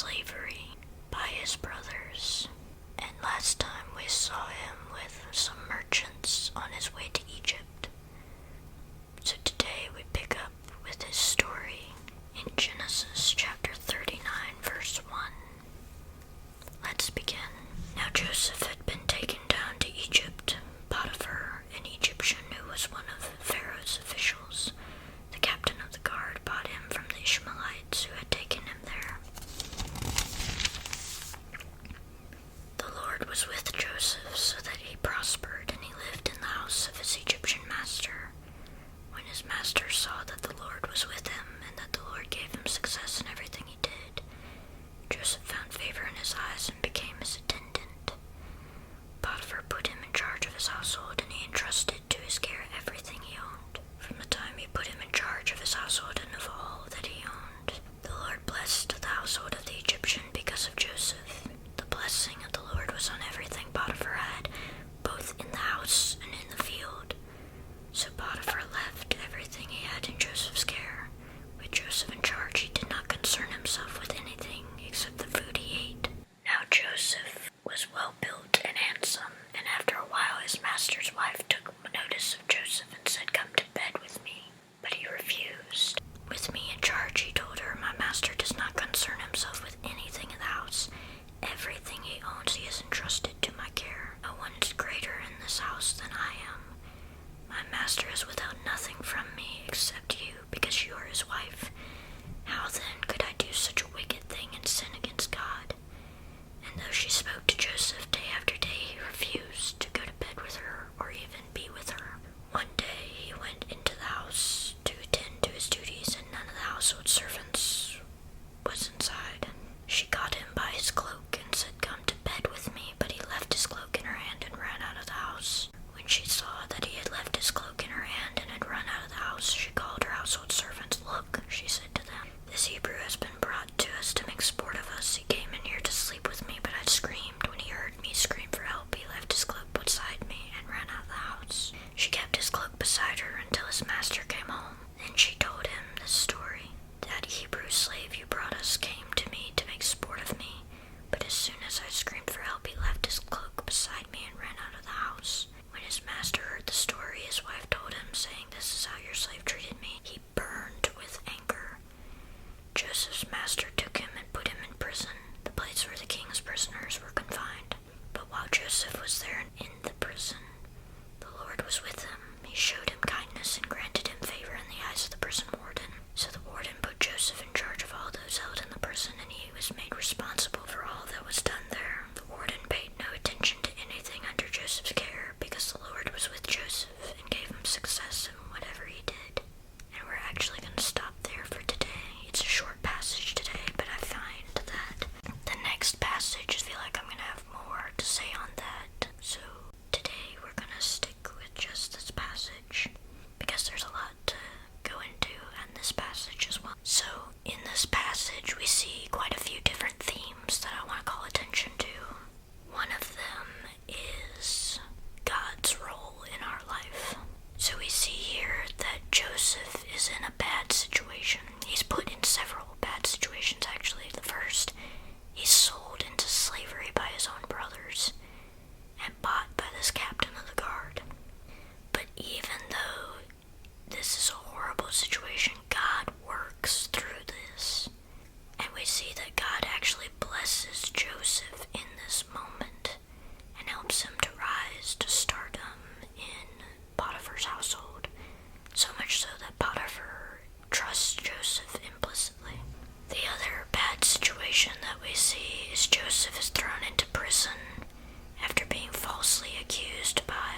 slavery by his brothers. And last time we saw him with some merchants on his way to Egypt. So today we pick up with his story in Genesis chapter 39, verse 1. Let's begin. Now Joseph had been taken down to Egypt. Potiphar, an Egyptian who was one of Pharaoh's officials, the captain of the guard, bought him from the Ishmaelites who had taken him there. The Lord was with Joseph so that he prospered, and he lived in the house of his Egyptian master. When his master saw that the Lord was with him, and that the Lord gave him success in everything he did, Joseph found favor in his eyes and became his attendant. Potiphar put him in charge of his household, and he entrusted to his care everything he owned. From the time he put him in charge of his household and of all that he owned, the Lord blessed the household of the Egyptian because of Joseph. The blessing of the Lord was on everything Potiphar had, both in the house and in the field. So Potiphar left everything he had in Joseph's care. With Joseph in charge, he did not concern himself with anything except the food he ate. Now Joseph was well built and handsome, and after a while his master's wife took notice of Joseph and said, "Come to bed with me." But he refused. "With me in charge," he told her, "my master does not concern himself with anything in the house. Everything he owns he has entrusted to my care. No one is greater in this house than I am. My master has withheld nothing from me except you, because you are his wife. How then could I do such a wicked thing and sin against God?" And though she spoke to Joseph day after day, he refused to go to bed with her or even be with her. One day he went into the house to attend to his duties, and none of the household servants was inside. She caught him by his cloak and said, "Come to bed with me," but he left his cloak in her hand and ran out of the house. When she saw that he had left his cloak in her hand and had run out of the house, she called her household servants. "Look," she said to them, "this Hebrew has been brought to us to make sport of us. He came in here to sleep with me, but I screamed. When he heard me scream for help, he left his cloak beside me and ran out of the house." She kept his cloak beside her until his master came home. Then she told him this story. "That Hebrew slave you brought us came to me to make sport of me, but as soon as I screamed for help, he left his cloak beside me and ran out of the house." When his master heard the story, his wife told him, saying, "This is how your slave treated me." He burned with anger. Joseph's master took him and put him in prison, the place where the king's prisoners were confined. But while Joseph was there in the prison, the Lord was with him. He showed him kindness and granted him favor in the eyes of the prison warden. So the warden put Joseph in charge of all those held in the prison, and he was made responsible for all that was done there. The warden paid no attention to anything under Joseph's care, because the Lord was with Joseph and gave him success in whatever he did. And we're actually going to stop there for today. It's a short passage today, but I find that the next passage, I feel like I'm going to have more to say on that. So today we're going to stick with just this passage, because there's a lot to go into in this passage as well. So in this passage we see quite a few different themes that I want to call attention to. One of them is God's role in our life. So we see here that Joseph is in a bad situation. He's put in several bad situations, actually. The first, he's sold into slavery by his own brothers and bought by this captain of the guard. But even though this is a horrible situation, God works through this. And we see that God actually blesses Joseph in this moment and helps him to rise to stardom in Potiphar's household, so much so that Potiphar trusts Joseph implicitly. The other bad situation that we see is Joseph is thrown into prison after being falsely accused by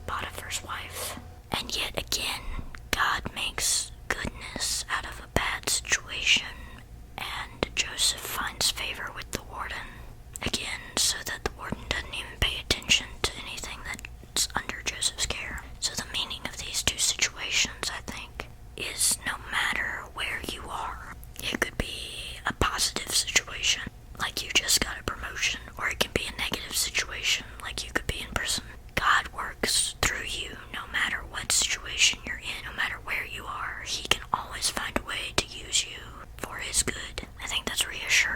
Potiphar's wife. And yet again, God makes goodness out of a bad situation, and Joseph finds favor with the warden. Again, so that the warden doesn't even pay attention to anything that's under Joseph's care. So the meaning of these two situations, I think, is no matter where you are, it could be a positive situation, like you just got a promotion, or it can be a negative situation, like you could be in prison. God works through you no matter what situation you're in, no matter where you are. He can always find a way to use you for his good. I think that's reassuring.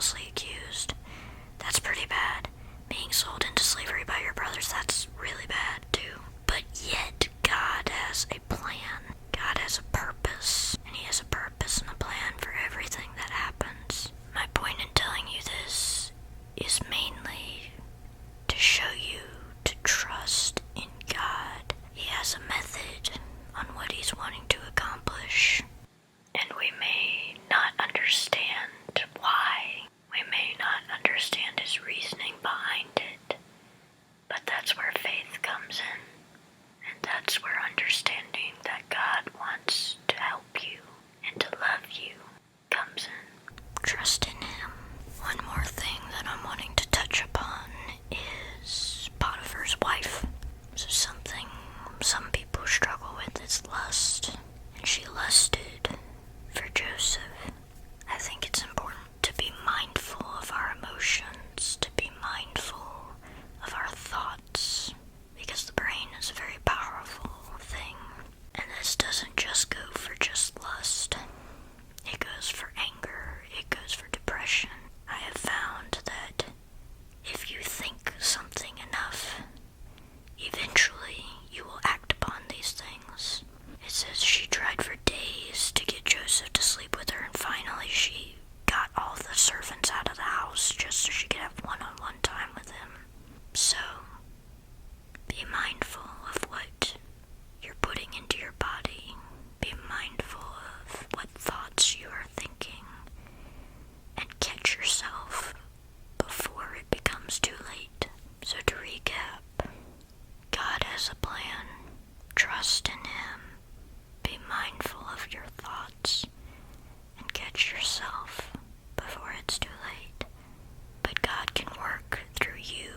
falsely accused. That's pretty bad. Being sold into slavery by your brothers, that's really bad too. But yet, God has a plan. God has a purpose. And He has a purpose and a plan for everything that happens. My point in telling you this is mainly to show you to trust in God. He has a method on what He's wanting to accomplish. And we may not understand why. We may not understand His reasoning behind it. But that's where faith comes in. And that's where understanding that God wants to help you and to love you comes in. Trust in Him. One more thing that I'm wanting to touch upon is Potiphar's wife. So something some people struggle with is lust. And she lusted for Joseph. I think it's important to be mindful of our emotions, to be mindful of our thoughts, because the brain is a very powerful thing. And this doesn't just go for just lust. It goes for anger. It goes for depression. I have found that if you think something enough, eventually you will act upon these things. It says she tried for days to get Joseph to sleep with her, and finally she got all the servants out of the house just so she could have one-on-one time with him. So, be mindful of what you're putting into your body. Be mindful of what thoughts you are thinking, and catch yourself before it becomes too late. So to recap, God has a plan. Trust in Him. Be mindful of your thoughts, and catch yourself before it's too late. But God can work through you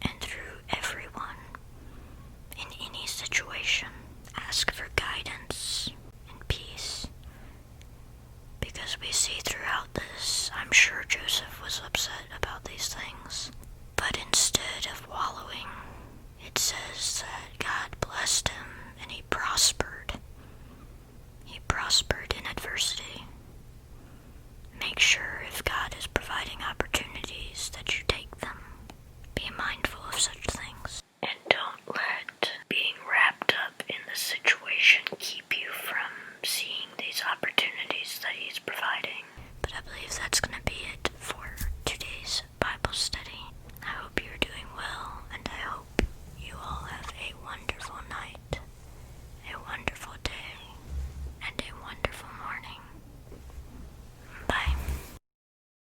and through everyone in any situation. Ask for guidance and peace, because we see throughout this, I'm sure Joseph was upset about these things, but instead of wallowing, it says that God blessed him and he prospered.